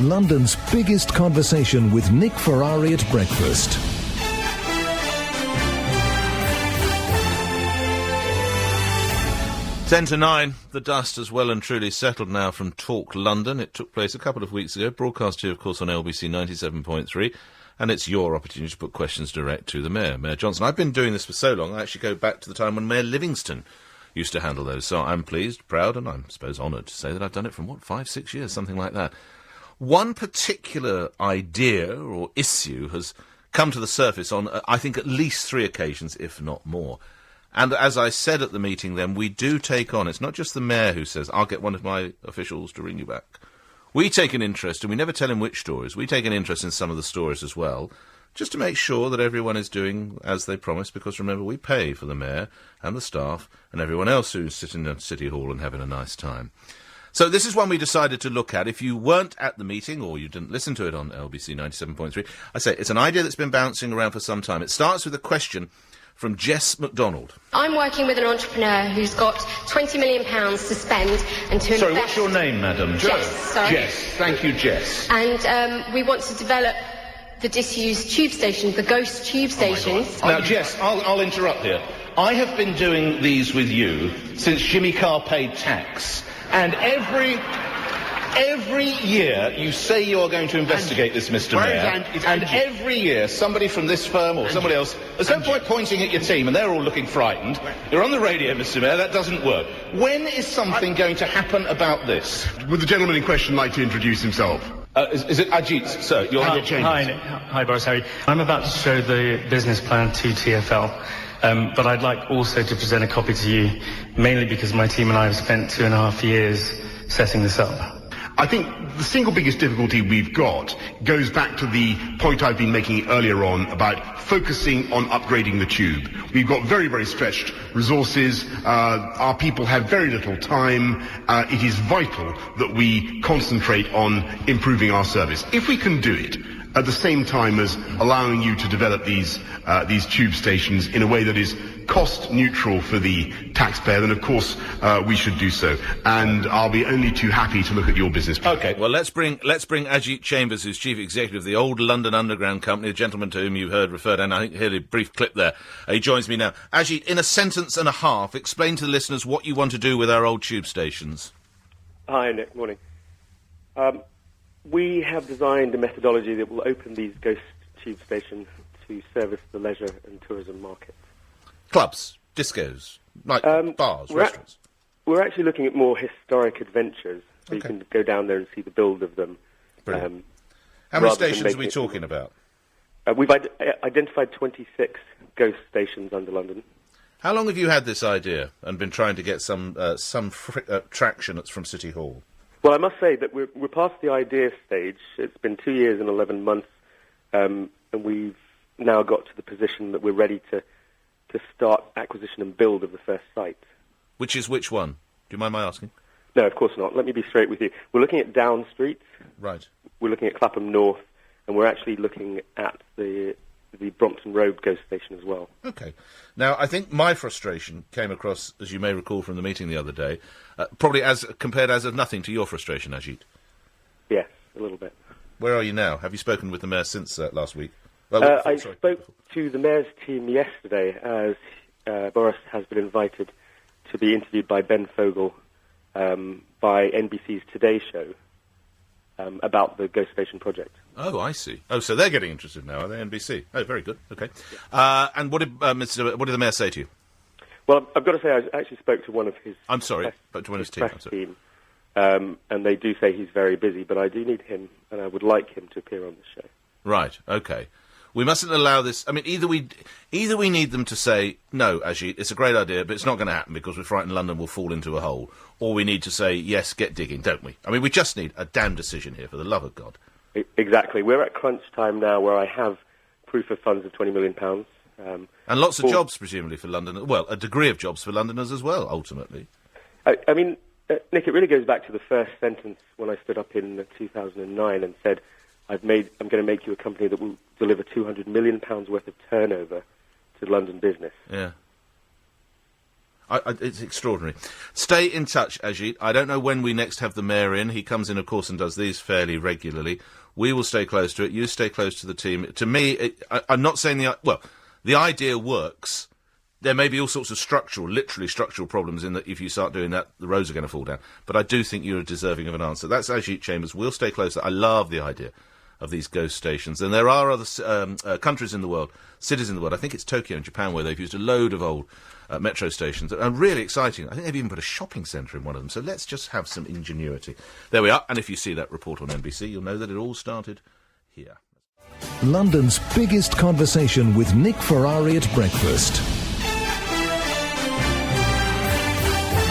London's biggest conversation with Nick Ferrari at breakfast. Ten to 9, the dust has well and truly settled now from Talk London. It took place a couple of weeks ago, broadcast here, of course, on LBC 97.3, and it's your opportunity to put questions direct to the Mayor, Mayor Johnson. I've been doing this for so long, I actually go back to the time when Mayor Livingston used to handle those, so I'm pleased, proud, and I suppose honoured to say that I've done it from, 5-6 years, something like that. One particular idea or issue has come to the surface on, I think, at least 3 occasions, if not more. And as I said at the meeting then, we do take on, it's not just the Mayor who says, I'll get one of my officials to ring you back. We take an interest, and we never tell him which stories, we take an interest in some of the stories as well, just to make sure that everyone is doing as they promised, because remember, we pay for the Mayor and the staff and everyone else who's sitting at City Hall and having a nice time. So this is one we decided to look at. If you weren't at the meeting, or you didn't listen to it on LBC 97.3, I say it's an idea that's been bouncing around for some time. It starts with a question from Jess MacDonald. I'm working with an entrepreneur who's got £20 million to spend and to invest... Sorry, what's your name, madam? Jess, sorry. Jess, thank you, Jess. And we want to develop the disused tube stations, the ghost tube stations. Now, Jess, I'll interrupt here. I have been doing these with you since Jimmy Carr paid tax, and every year you say you are going to investigate this, Mr. Mayor, and every year somebody from this firm or somebody else, there's no point pointing at your team and they're all looking frightened. You're on the radio, Mr. Mayor, that doesn't work. When is something going to happen about this? Would the gentleman in question like to introduce himself? Is it Ajit, sir? You're Hi, Boris. Harry. I'm about to show the business plan to TfL, but I'd like also to present a copy to you, mainly because my team and I have spent 2.5 years setting this up. I think the single biggest difficulty we've got goes back to the point I've been making earlier on about focusing on upgrading the tube. We've got very, very stretched resources. Our people have very little time. It is vital that we concentrate on improving our service. If we can do it at the same time as allowing you to develop these tube stations in a way that is cost neutral for the taxpayer, then of course we should do so. And I'll be only too happy to look at your business. Okay, well let's bring Ajit Chambers, who's Chief Executive of the old London Underground Company, a gentleman to whom you've heard referred, and I think heard a brief clip there. He joins me now. Ajit, in a sentence and a half, explain to the listeners what you want to do with our old tube stations. Hi, Nick. Morning. We have designed a methodology that will open these ghost tube stations to service the leisure and tourism market. Clubs, discos, bars, restaurants. We're actually looking at more historic adventures, so you can go down there and see the build of them. Brilliant. How many stations are we talking about? We've identified 26 ghost stations under London. How long have you had this idea and been trying to get some traction from City Hall? Well, I must say that we're past the idea stage. It's been 2 years and 11 months, and we've now got to the position that we're ready to start acquisition and build of the first site. Which is which one? Do you mind my asking? No, of course not. Let me be straight with you. We're looking at Down Street. Right. We're looking at Clapham North, and we're actually looking at the Brompton Road ghost station as well. Okay. Now, I think my frustration came across, as you may recall from the meeting the other day, probably as compared as of nothing to your frustration, Ajit. Yes, a little bit. Where are you now? Have you spoken with the Mayor since last week? I spoke to the Mayor's team yesterday, as Boris has been invited to be interviewed by Ben Fogel by NBC's Today Show about the Ghost Station project. Oh, I see. Oh, so they're getting interested now, are they, NBC? Oh, very good. Okay. Yeah. And what did the Mayor say to you? Well, I've got to say, I actually spoke to one of his... I'm sorry, but to one of his team. And they do say he's very busy, but I do need him, and I would like him to appear on the show. Right, okay. We mustn't allow this... I mean, either we need them to say, no, Ajit, it's a great idea, but it's not going to happen because we're frightened London will fall into a hole. Or we need to say, yes, get digging, don't we? I mean, we just need a damn decision here, for the love of God. Exactly. We're at crunch time now where I have proof of funds of £20 million. And lots of jobs, presumably, for London. Well, a degree of jobs for Londoners as well, ultimately. I mean, Nick, it really goes back to the first sentence when I stood up in 2009 and said, I'm going to make you a company that will deliver £200 million worth of turnover to London business. Yeah. It's extraordinary. Stay in touch, Ajit. I don't know when we next have the Mayor in. He comes in, of course, and does these fairly regularly. We will stay close to it. You stay close to the team. To me, I'm not saying the idea works. There may be all sorts of literally structural problems in that if you start doing that, the roads are going to fall down. But I do think you're deserving of an answer. That's Ajit Chambers. We'll stay close. I love the idea of these ghost stations. And there are other countries in the world, cities in the world, I think it's Tokyo in Japan, where they've used a load of old metro stations that are really exciting. I think they've even put a shopping centre in one of them. So let's just have some ingenuity. There we are. And if you see that report on NBC, you'll know that it all started here. London's biggest conversation with Nick Ferrari at breakfast.